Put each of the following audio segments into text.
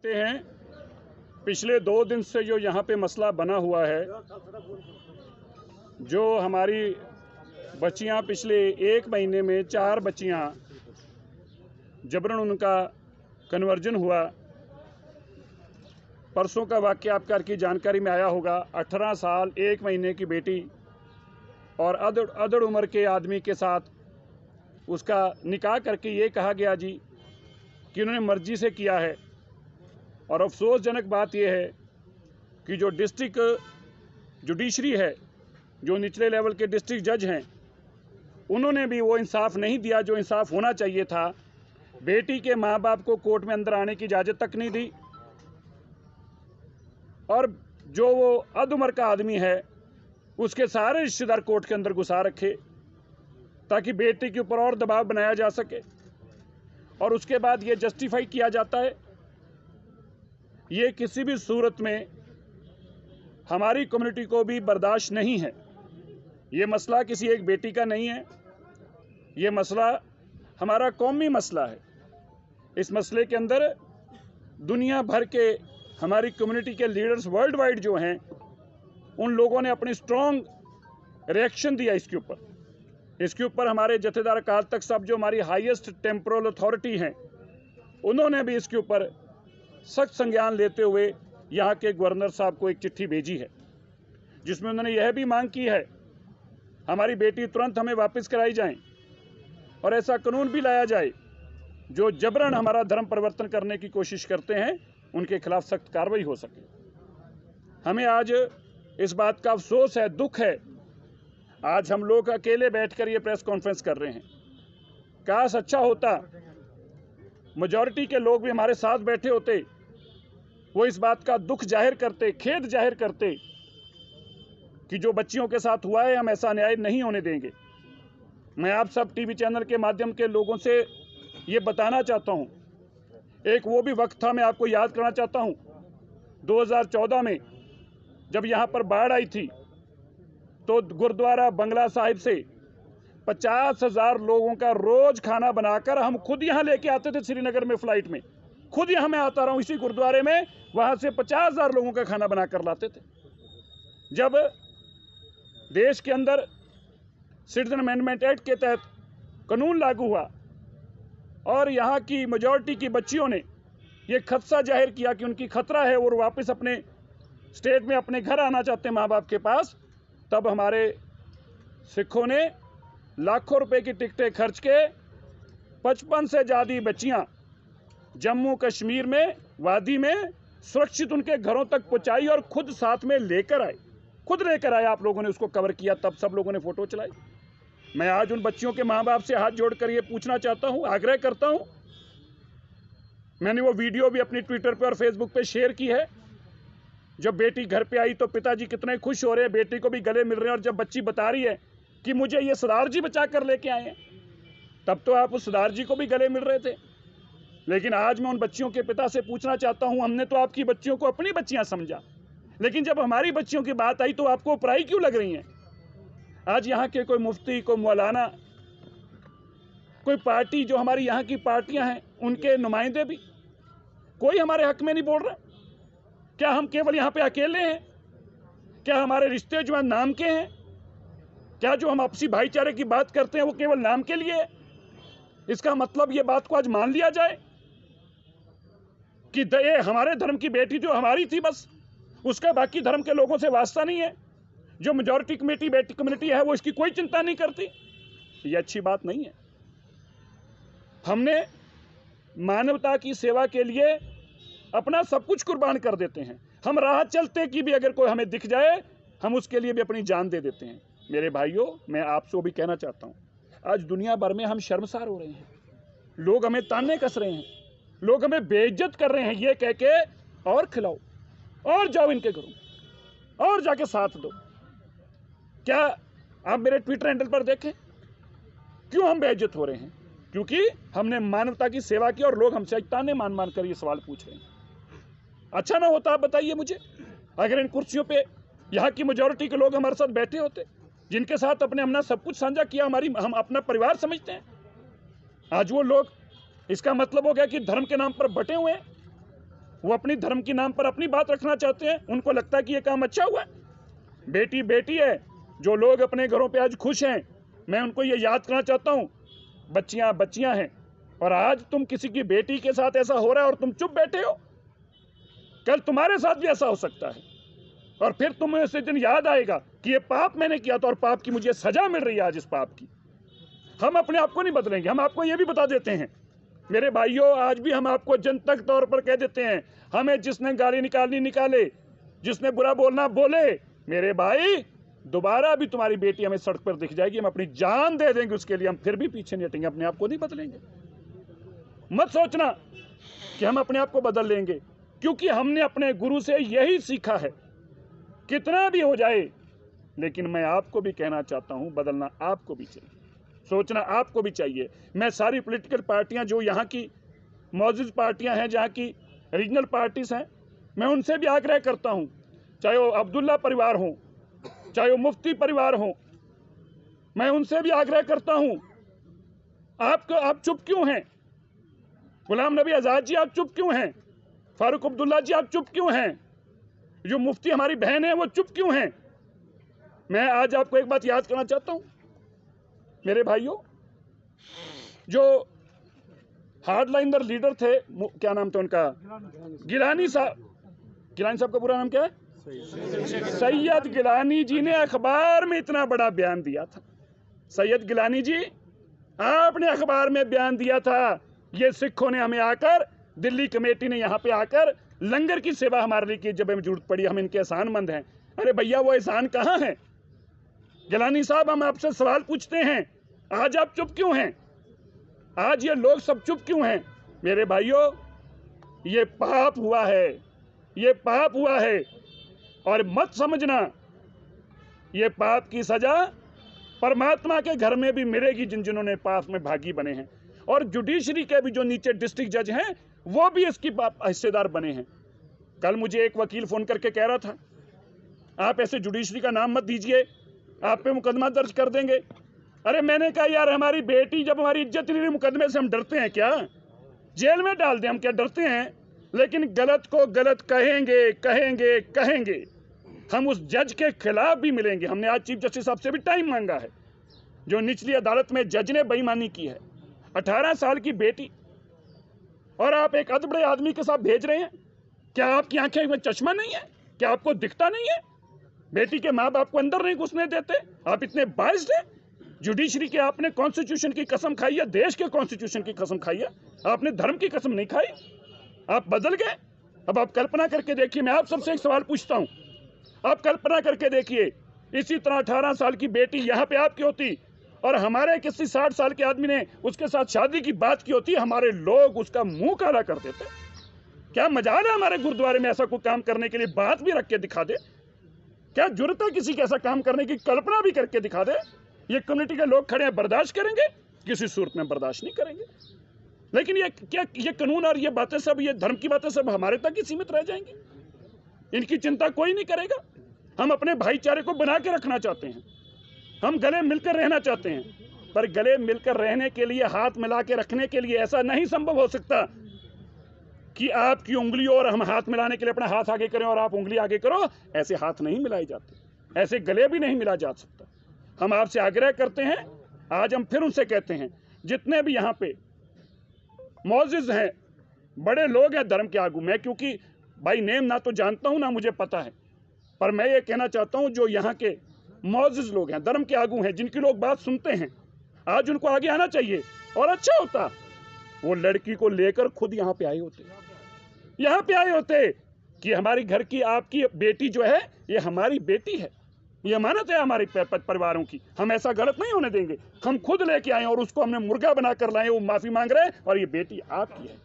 हैं पिछले 2 दिन से जो यहाँ पे मसला बना हुआ है, जो हमारी बच्चियाँ पिछले 1 महीने में 4 बच्चियाँ जबरन उनका कन्वर्जन हुआ। परसों का वाक़या आपकी जानकारी में आया होगा। 18 साल 1 महीने की बेटी और अधड़ उम्र के आदमी के साथ उसका निकाह करके ये कहा गया जी कि उन्होंने मर्जी से किया है। और अफसोसजनक बात यह है कि जो डिस्ट्रिक्ट जुडिशरी है, जो निचले लेवल के डिस्ट्रिक्ट जज हैं, उन्होंने भी वो इंसाफ नहीं दिया जो इंसाफ होना चाहिए था। बेटी के माँ बाप को कोर्ट में अंदर आने की इजाज़त तक नहीं दी और जो वो अध उम्र का आदमी है उसके सारे रिश्तेदार कोर्ट के अंदर घुसा रखे ताकि बेटी के ऊपर और दबाव बनाया जा सके। और उसके बाद ये जस्टिफाई किया जाता है। ये किसी भी सूरत में हमारी कम्युनिटी को भी बर्दाश्त नहीं है। ये मसला किसी एक बेटी का नहीं है, ये मसला हमारा कौमी मसला है। इस मसले के अंदर दुनिया भर के हमारी कम्युनिटी के लीडर्स वर्ल्ड वाइड जो हैं, उन लोगों ने अपनी स्ट्रॉन्ग रिएक्शन दिया इसके ऊपर हमारे जथेदार अकाल तख्त साहब जो हमारी हाईएस्ट टेम्पोरल अथॉरिटी हैं, उन्होंने भी इसके ऊपर सख्त संज्ञान लेते हुए यहाँ के गवर्नर साहब को एक चिट्ठी भेजी है, जिसमें उन्होंने यह भी मांग की है हमारी बेटी तुरंत हमें वापस कराई जाए और ऐसा कानून भी लाया जाए जो जबरन हमारा धर्म परिवर्तन करने की कोशिश करते हैं उनके खिलाफ सख्त कार्रवाई हो सके। हमें आज इस बात का अफसोस है, दुख है, आज हम लोग अकेले बैठकर ये प्रेस कॉन्फ्रेंस कर रहे हैं। काश अच्छा होता मेजॉरिटी के लोग भी हमारे साथ बैठे होते, वो इस बात का दुख जाहिर करते, खेद जाहिर करते कि जो बच्चियों के साथ हुआ है हम ऐसा अन्याय नहीं होने देंगे। मैं आप सब टीवी चैनल के माध्यम के लोगों से ये बताना चाहता हूँ, एक वो भी वक्त था, मैं आपको याद करना चाहता हूँ 2014 में जब यहाँ पर बाढ़ आई थी तो गुरुद्वारा बंगला साहिब से 50,000 लोगों का रोज खाना बनाकर हम खुद यहाँ लेके आते थे। श्रीनगर में फ्लाइट में खुद यहाँ मैं आता रहा हूँ, इसी गुरुद्वारे में, वहाँ से 50,000 लोगों का खाना बनाकर लाते थे। जब देश के अंदर सिटीजन अमेंडमेंट एक्ट के तहत कानून लागू हुआ और यहाँ की मेजॉरिटी की बच्चियों ने ये खदशा जाहिर किया कि उनकी खतरा है और वापस अपने स्टेट में अपने घर आना चाहते हैं माँ बाप के पास, तब हमारे सिखों ने लाखों रुपए की टिकटें खर्च के 55 से ज़्यादा बच्चियां जम्मू कश्मीर में वादी में सुरक्षित उनके घरों तक पहुंचाई और खुद साथ में लेकर आए। आप लोगों ने उसको कवर किया, तब सब लोगों ने फोटो चलाई। मैं आज उन बच्चियों के माँ बाप से हाथ जोड़कर ये पूछना चाहता हूँ, आग्रह करता हूँ, मैंने वो वीडियो भी अपनी ट्विटर पे और फेसबुक पे शेयर की है। जब बेटी घर पे आई तो पिताजी कितने खुश हो रहे हैं, बेटी को भी गले मिल रहे हैं, और जब बच्ची बता रही है कि मुझे ये सरदार जी बचा कर लेके आए हैं, तब तो आप उस सरदार जी को भी गले मिल रहे थे। लेकिन आज मैं उन बच्चियों के पिता से पूछना चाहता हूं, हमने तो आपकी बच्चियों को अपनी बच्चियां समझा, लेकिन जब हमारी बच्चियों की बात आई तो आपको पराई क्यों लग रही हैं? आज यहाँ के कोई मुफ्ती, कोई मौलाना, कोई पार्टी जो हमारी यहाँ की पार्टियां हैं, उनके नुमाइंदे भी कोई हमारे हक में नहीं बोल रहा। क्या हम केवल यहाँ पे अकेले हैं? क्या हमारे रिश्ते जो है नाम के हैं? क्या जो हम आपसी भाईचारे की बात करते हैं वो केवल नाम के लिए है? इसका मतलब ये बात को आज मान लिया जाए कि ये हमारे धर्म की बेटी जो हमारी थी, बस उसका बाकी धर्म के लोगों से वास्ता नहीं है। जो मेजॉरिटी कम्युनिटी है वो इसकी कोई चिंता नहीं करती। ये अच्छी बात नहीं है। हमने मानवता की सेवा के लिए अपना सब कुछ कुर्बान कर देते हैं। हम राह चलते कि भी अगर कोई हमें दिख जाए, हम उसके लिए भी अपनी जान दे देते हैं। मेरे भाइयों, मैं आपसे भी कहना चाहता हूँ, आज दुनिया भर में हम शर्मसार हो रहे हैं। लोग हमें ताने कस रहे हैं, लोग हमें बेइज्जत कर रहे हैं, ये कह के और खिलाओ और जाओ इनके घरों और जाके साथ दो। क्या आप मेरे ट्विटर हैंडल पर देखें क्यों हम बेइज्जत हो रहे हैं? क्योंकि हमने मानवता की सेवा की और लोग हमसे ताने मान कर ये सवाल पूछ रहे हैं। अच्छा ना होता, आप बताइए मुझे, अगर इन कुर्सियों पे यहाँ की मेजॉरिटी के लोग हमारे साथ बैठे होते, जिनके साथ हमने सब कुछ साझा किया, हम अपना परिवार समझते हैं। आज वो लोग, इसका मतलब हो गया कि धर्म के नाम पर बटे हुए हैं। वो अपनी धर्म के नाम पर अपनी बात रखना चाहते हैं, उनको लगता है कि ये काम अच्छा हुआ है। बेटी बेटी है। जो लोग अपने घरों पे आज खुश हैं, मैं उनको ये याद करना चाहता हूँ, बच्चियां बच्चियां हैं, और आज तुम किसी की बेटी के साथ ऐसा हो रहा है और तुम चुप बैठे हो। कल तुम्हारे साथ भी ऐसा हो सकता है, और फिर तुम्हें उस दिन याद आएगा कि ये पाप मैंने किया था और पाप की मुझे सजा मिल रही है आज इस पाप की। हम अपने आप को नहीं बदलेंगे। हम आपको ये भी बता देते हैं मेरे भाइयों, आज भी हम आपको जनतक तौर पर कह देते हैं, हमें जिसने गाली निकालनी निकाले, जिसने बुरा बोलना बोले। मेरे भाई, दोबारा भी तुम्हारी बेटी हमें सड़क पर दिख जाएगी, हम अपनी जान दे देंगे उसके लिए, हम फिर भी पीछे नहीं हटेंगे, अपने आप को नहीं बदलेंगे। मत सोचना कि हम अपने आप को बदल लेंगे, क्योंकि हमने अपने गुरु से यही सीखा है। कितना भी हो जाए, लेकिन मैं आपको भी कहना चाहता हूं, बदलना आपको भी चाहिए, सोचना आपको भी चाहिए। मैं सारी पॉलिटिकल पार्टियां जो यहाँ की मौजूद पार्टियां हैं, जहाँ की रीजनल पार्टीज हैं, मैं उनसे भी आग्रह करता हूं, चाहे वो अब्दुल्ला परिवार हो, चाहे वो मुफ्ती परिवार हो, मैं उनसे भी आग्रह करता हूं, आप चुप क्यों हैं? गुलाम नबी आज़ाद जी आप चुप क्यों हैं? फारूक अब्दुल्ला जी आप चुप क्यों हैं? जो मुफ्ती हमारी बहन है वो चुप क्यों हैं? मैं आज आपको एक बात याद करना चाहता हूं मेरे भाइयों, जो हार्डलाइनर लीडर थे, क्या नाम था उनका, गिलानी साहब का पूरा नाम क्या है? सैयद गिलानी जी ने अखबार में इतना बड़ा बयान दिया था। सैयद गिलानी जी, आपने अखबार में बयान दिया था, ये सिखों ने हमें आकर, दिल्ली कमेटी ने यहाँ पे आकर लंगर की सेवा हमारे लिए की, जब हमें जरूरत पड़ी हम इनके एहसानमंद हैं। अरे भैया, वो एहसान कहाँ है? गिलानी साहब, हम आपसे सवाल पूछते हैं, आज आप चुप क्यों हैं? आज ये लोग सब चुप क्यों हैं? मेरे भाइयों, ये पाप हुआ है, ये पाप हुआ है, और मत समझना ये पाप की सजा परमात्मा के घर में भी मिलेगी जिन्होंने पाप में भागी बने हैं। और जुडिशरी के भी जो नीचे डिस्ट्रिक्ट जज हैं, वो भी इसकी हिस्सेदार बने हैं। कल मुझे एक वकील फोन करके कह रहा था, आप ऐसे जुडिशरी का नाम मत दीजिए, आप पे मुकदमा दर्ज कर देंगे। अरे मैंने कहा, यार हमारी बेटी जब हमारी इज्जत नहीं रही मुकदमे से, हम डरते हैं क्या? जेल में डाल दें, हम क्या डरते हैं? लेकिन गलत को गलत कहेंगे कहेंगे कहेंगे। हम उस जज के खिलाफ भी मिलेंगे। हमने आज चीफ जस्टिस साहब से भी टाइम मांगा है। जो निचली अदालत में जज ने बेईमानी की है, 18 साल की बेटी, और आप एक अधबड़े आदमी के साथ भेज रहे हैं। क्या आपकी आंखें में चश्मा नहीं है? क्या आपको दिखता नहीं है? बेटी के माँ बाप को अंदर नहीं घुसने देते? आप इतने बाइस्ड हैं? जुडिशरी के आपने कॉन्स्टिट्यूशन की कसम खाई है, देश के कॉन्स्टिट्यूशन की कसम खाई है, आपने धर्म की कसम नहीं खाई। आप बदल गए। अब आप कल्पना करके देखिए, मैं आप सबसे एक सवाल पूछता हूं, आप कल्पना करके देखिए, इसी तरह 18 साल की बेटी यहाँ पे आपकी होती और हमारे किसी 60 साल के आदमी ने उसके साथ शादी की बात की होती, हमारे लोग उसका मुंह काला कर देते। क्या मजाल है हमारे गुरुद्वारे में ऐसा कोई काम करने के लिए? बात भी रख के दिखा दे। क्या जुर्रत है किसी के ऐसा काम करने की? कल्पना भी करके दिखा दे। ये कम्युनिटी के लोग खड़े हैं, बर्दाश्त करेंगे? किसी सूरत में बर्दाश्त नहीं करेंगे। लेकिन ये कानून और ये बातें सब, ये धर्म की बातें सब हमारे तक ही सीमित रह जाएंगी। इनकी चिंता कोई नहीं करेगा। हम अपने भाईचारे को बना के रखना चाहते हैं, हम गले मिलकर रहना चाहते हैं, पर गले मिलकर रहने के लिए, हाथ मिला के रखने के लिए ऐसा नहीं संभव हो सकता कि आपकी उंगली और हम हाथ मिलाने के लिए अपना हाथ आगे करें और आप उंगली आगे करो। ऐसे हाथ नहीं मिलाए जाते, ऐसे गले भी नहीं मिला जा सकता। हम आपसे आग्रह करते हैं, आज हम फिर उनसे कहते हैं, जितने भी यहाँ पे मौजूद हैं, बड़े लोग हैं धर्म के आगू, मैं क्योंकि भाई नेम ना तो जानता हूं ना मुझे पता है, पर मैं ये कहना चाहता हूं, जो यहाँ के मौजूद लोग हैं, धर्म के आगू हैं, जिनकी लोग बात सुनते हैं, आज उनको आगे आना चाहिए। और अच्छा होता वो लड़की को लेकर खुद यहाँ पे आए होते, यहाँ पे आए होते कि हमारी घर की, आपकी बेटी जो है, ये हमारी बेटी है, ये अमानत है हमारे परिवारों की, हम ऐसा गलत नहीं होने देंगे। हम खुद लेके आए और उसको हमने मुर्गा बनाकर लाए, वो माफी मांग रहे हैं और ये बेटी आपकी है।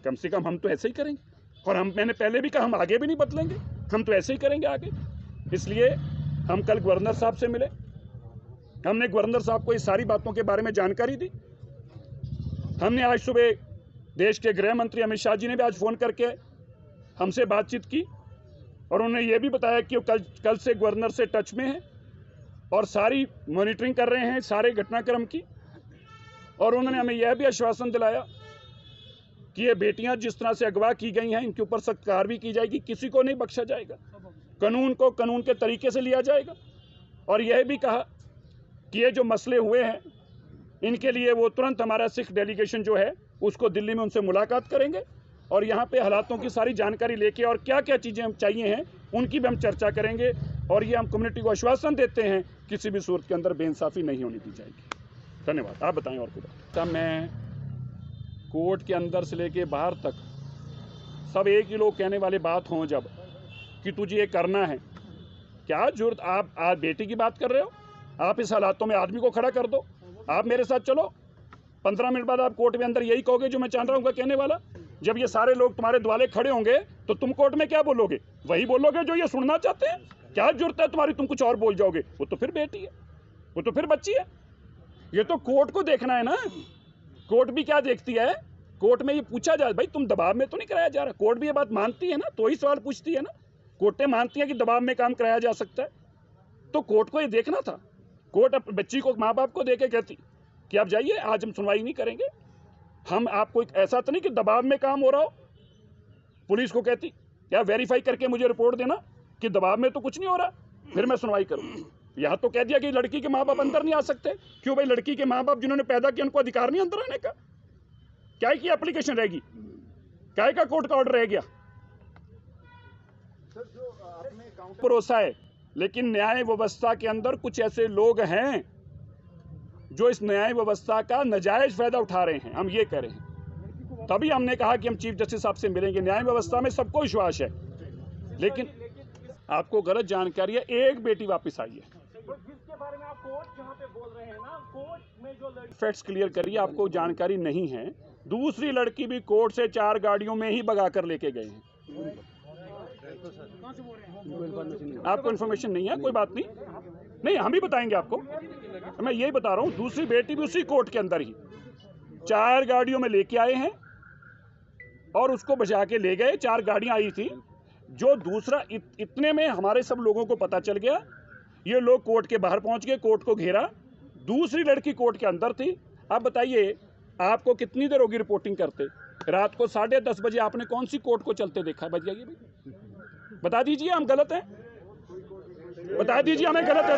कम से कम हम तो ऐसे ही करेंगे। और मैंने पहले भी कहा, हम आगे भी नहीं बदलेंगे, हम तो ऐसे ही करेंगे आगे। इसलिए हम कल गवर्नर साहब से मिले, हमने गवर्नर साहब को इस सारी बातों के बारे में जानकारी दी। हमने आज सुबह देश के गृह मंत्री अमित शाह जी ने भी आज फ़ोन करके हमसे बातचीत की और उन्होंने ये भी बताया कि वो कल से गवर्नर से टच में है और सारी मॉनिटरिंग कर रहे हैं सारे घटनाक्रम की। और उन्होंने हमें यह भी आश्वासन दिलाया कि ये बेटियां जिस तरह से अगवा की गई हैं इनके ऊपर सख्त कार्रवाई की जाएगी, किसी को नहीं बख्शा जाएगा, कानून को कानून के तरीके से लिया जाएगा। और यह भी कहा कि ये जो मसले हुए हैं इनके लिए वो तुरंत हमारा सिख डेलीगेशन जो है उसको दिल्ली में उनसे मुलाकात करेंगे और यहाँ पे हालातों की सारी जानकारी लेके और क्या क्या चीज़ें हम चाहिए हैं उनकी भी हम चर्चा करेंगे। और ये हम कम्युनिटी को आश्वासन देते हैं किसी भी सूरत के अंदर बेइंसाफ़ी नहीं होने दी जाएगी। धन्यवाद। आप बताएं और कुछ। मैं कोर्ट के अंदर से लेके बाहर तक सब एक ही लोग कहने वाले बात हों जब कि तुझे ये करना है, क्या जरूरत, आप आज बेटी की बात कर रहे हो, आप इस हालातों में आदमी को खड़ा कर दो, आप मेरे साथ चलो, 15 मिनट बाद आप कोर्ट में अंदर यही कहोगे जो मैं चाह रहा हूँ कहने वाला। जब ये सारे लोग तुम्हारे द्वाले खड़े होंगे तो तुम कोर्ट में क्या बोलोगे? वही बोलोगे जो ये सुनना चाहते हैं। क्या जरूरत है तुम्हारी, तुम कुछ और बोल जाओगे? वो तो फिर बेटी है, वो तो फिर बच्ची है। ये तो कोर्ट को देखना है ना। कोर्ट भी क्या देखती है, कोर्ट में ये पूछा जाए भाई तुम दबाव में तो नहीं कराया जा रहा। कोर्ट भी ये बात मानती है ना, तो ही सवाल पूछती है ना। कोर्टें मानती हैं कि दबाव में काम कराया जा सकता है, तो कोर्ट को ये देखना था। कोर्ट अपनी बच्ची को माँ बाप को दे के कहती कि आप जाइए, आज हम सुनवाई नहीं करेंगे, हम आपको एक ऐसा तो नहीं कि दबाव में काम हो रहा हो। पुलिस को कहती क्या वेरीफाई करके मुझे रिपोर्ट देना कि दबाव में तो कुछ नहीं हो रहा, फिर मैं सुनवाई करूँ। यहाँ तो कह दिया कि लड़की के माँ बाप अंदर नहीं आ सकते। क्यों भाई? लड़की के माँ बाप जिन्होंने पैदा किया उनको अधिकार नहीं अंदर आने का? क्या की एप्लीकेशन रहेगी, क्या का कोर्ट का ऑर्डर रह गया? भरोसा है, लेकिन न्याय व्यवस्था के अंदर कुछ ऐसे लोग हैं जो इस न्याय व्यवस्था का नाजायज फायदा उठा रहे हैं, हम ये कह रहे हैं। तभी हमने कहा कि हम चीफ जस्टिस साहब से मिलेंगे। न्याय व्यवस्था में सबको विश्वास है, लेकिन आपको गलत जानकारी है। एक बेटी वापस आई है, जिसके बारे में आप कोर्ट जहां पे बोल रहे हैं ना, कोर्ट में जो फैक्ट्स क्लियर करिए, आपको जानकारी नहीं है। दूसरी लड़की भी कोर्ट से 4 गाड़ियों में ही भगा कर लेके गए हैं। आपको इन्फॉर्मेशन नहीं है, कोई बात नहीं, हम ही बताएंगे आपको। मैं यही बता रहा हूँ, दूसरी बेटी भी उसी कोर्ट के अंदर ही 4 गाड़ियों में लेके आए हैं और उसको बचा के ले गए। 4 गाड़ियां आई थी, जो दूसरा इतने में हमारे सब लोगों को पता चल गया। ये लोग कोर्ट के बाहर पहुंच गए, कोर्ट को घेरा। दूसरी लड़की कोर्ट के अंदर थी। अब बताइए आपको कितनी देर होगी रिपोर्टिंग करते? रात को 10:30 बजे आपने कौन सी कोर्ट को चलते देखा? बताइए भाई, बता दीजिए हम गलत हैं, बता दीजिए हमें गलत है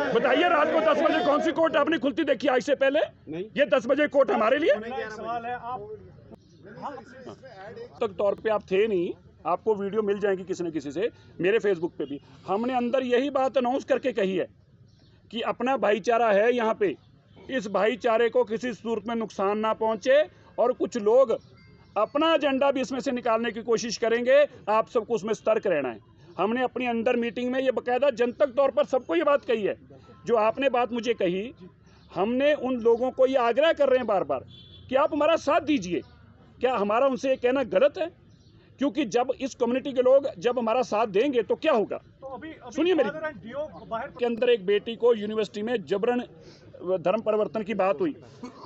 तो बताइए। रात को 10 बजे कौन सी कोर्ट आपने खुलती देखी आज से पहले? ये 10 बजे कोर्ट हमारे लिए सवाल है। आप तक तौर पे आप थे नहीं, आपको वीडियो मिल जाएगी किसी न किसी से, मेरे फेसबुक पे भी। हमने अंदर यही बात अनाउंस करके कही है कि अपना भाईचारा है यहाँ पे, इस भाईचारे को किसी सूरत में नुकसान ना पहुंचे। और कुछ लोग अपना एजेंडा भी इसमें से निकालने की कोशिश करेंगे, आप सबको उसमें सतर्क रहना है। हमने अपनी अंदर मीटिंग में ये बाकायदा जनतक तौर पर सबको ये बात कही है। जो आपने बात मुझे कही, हमने उन लोगों को ये आग्रह कर रहे हैं बार बार कि आप हमारा साथ दीजिए। क्या हमारा उनसे ये कहना गलत है? क्योंकि जब इस कम्युनिटी के लोग जब हमारा साथ देंगे तो क्या होगा? तो अभी सुनिए मेरी बाहर के अंदर एक बेटी को यूनिवर्सिटी में जबरन धर्म परिवर्तन की बात हुई।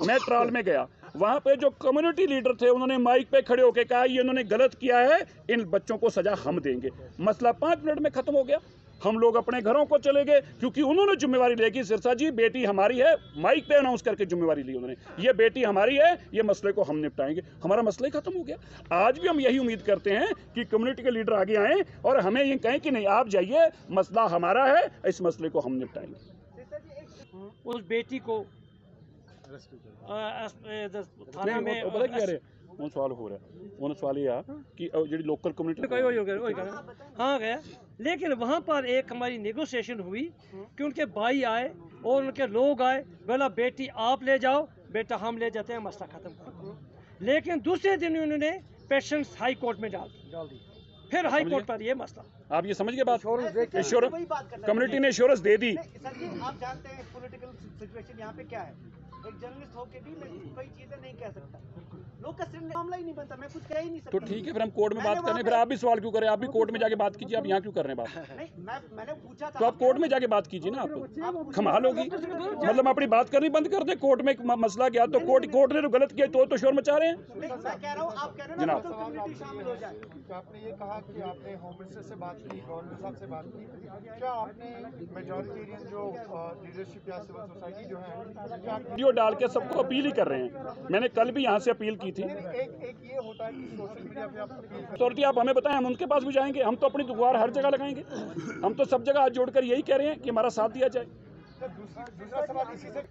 मैं ट्रायल में गया, वहां पे जो कम्युनिटी लीडर थे उन्होंने माइक पे खड़े होकर कहा ये इन्होंने गलत किया है, इन बच्चों को सजा हम देंगे। मसला 5 मिनट में खत्म हो गया। हम लोग अपने घरों को चले गए, क्योंकि उन्होंने जिम्मेवारी ली कि सिरसा जी बेटी हमारी है। माइक पे अनाउंस करके जिम्मेवारी ली उन्होंने, ये बेटी हमारी है, ये मसले को हम निपटाएंगे। हमारा मसला ही खत्म हो गया। आज भी हम यही उम्मीद करते हैं कि कम्युनिटी के लीडर आगे आएं और हमें ये कहें कि नहीं आप जाइए, मसला हमारा है, इस मसले को हम निपटाएंगे। उस बेटी को थाना में वो सवाल हो रहा है, वो सवाल ये कि जो लोकल कम्युनिटी हाँ गया, लेकिन वहाँ पर एक हमारी नेगोशिएशन हुई कि उनके भाई आए और उनके लोग आए, बोला बेटी आप ले जाओ, बेटा हम ले जाते हैं, मसला खत्म कर। लेकिन दूसरे दिन उन्होंने पेशेंट्स हाई कोर्ट में डाल दी। फिर हाई कोर्ट पर ये मसला, आप ये समझ गए बात? एश्योरेंस कम्युनिटी ने एश्योरेंस दे दी। सर जी आप जानते हैं पॉलिटिकल सिचुएशन यहाँ पे क्या है। एक जर्नलिस्ट होके भी मैं कई चीजें नहीं कह सकता। लोग का मामला ही नहीं बनता, मैं कुछ कह ही नहीं सकता। तो ठीक है, फिर हम कोर्ट में बात करें, फिर आप भी सवाल क्यों करें? आप भी कोर्ट में जाके बात कीजिए, आप यहाँ क्यों कर रहे हैं बात? नहीं, मैंने पूछा था। तो आप कोर्ट में जाके बात कीजिए ना। आप कमाल होगी, मतलब अपनी बात करनी बंद कर दे। कोर्ट में एक मसला गया तो कोर्ट ने तो गलत किया तो शोर मचा रहे हैं। मैं कह रहा हूँ, आप कह रहे हो ना लोकल कम्युनिटी शामिल हो जाए। तो आपने ये कहा कि आपने होम मिनिस्टर से बात की, गवर्नर साहब से बात की, क्या आपने मेजॉरिटेरियन जो लीडरशिप या सिविल सोसाइटी जो है, क्या वीडियो डाल के सबको अपील ही कर रहे हैं? मैंने कल भी यहाँ से अपील की थी। एक ये होता है कि सोशल मीडिया पे आप अपील अथॉरिटी आप हमें बताएं, हम उनके पास भी जाएंगे। हम तो अपनी गुहार हर जगह लगाएंगे। हम तो सब जगह हाथ जोड़कर यही कह रहे हैं कि हमारा साथ दिया जाए। तो दूसरा सवाल इसी से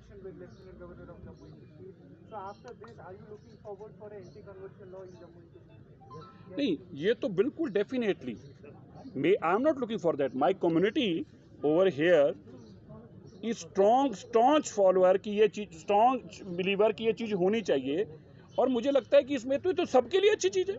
नहीं, ये तो बिल्कुल definitely I am not looking for that. My community over here is strong follower की ये चीज, स्ट्रॉन्ग बिलीवर की ये चीज़ होनी चाहिए। और मुझे लगता है कि इसमें तो सबके लिए अच्छी चीज़ है।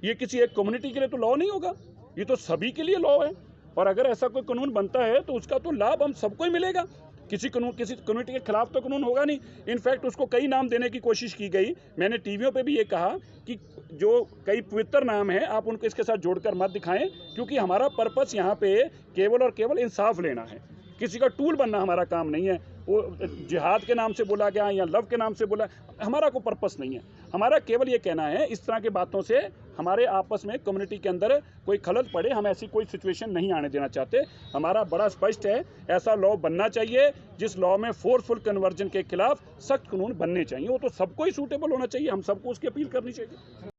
ये किसी एक कम्युनिटी के लिए तो लॉ नहीं होगा, ये तो सभी के लिए लॉ है। और अगर ऐसा कोई कानून बनता है तो उसका तो लाभ हम सबको ही मिलेगा। किसी कम्युनिटी के खिलाफ तो कानून होगा नहीं। इनफैक्ट उसको कई नाम देने की कोशिश की गई। मैंने टीवियों पे भी ये कहा कि जो कई पवित्र नाम हैं आप उनको इसके साथ जोड़कर मत दिखाएं, क्योंकि हमारा पर्पस यहाँ पे केवल और केवल इंसाफ लेना है। किसी का टूल बनना हमारा काम नहीं है। वो जिहाद के नाम से बोला गया या लव के नाम से बोला, हमारा कोई पर्पस नहीं है। हमारा केवल ये कहना है इस तरह के बातों से हमारे आपस में कम्युनिटी के अंदर कोई खलल पड़े, हम ऐसी कोई सिचुएशन नहीं आने देना चाहते। हमारा बड़ा स्पष्ट है, ऐसा लॉ बनना चाहिए जिस लॉ में फोर्सफुल कन्वर्जन के खिलाफ सख्त कानून बनने चाहिए। वो तो सबको ही सूटेबल होना चाहिए, हम सबको उसकी अपील करनी चाहिए।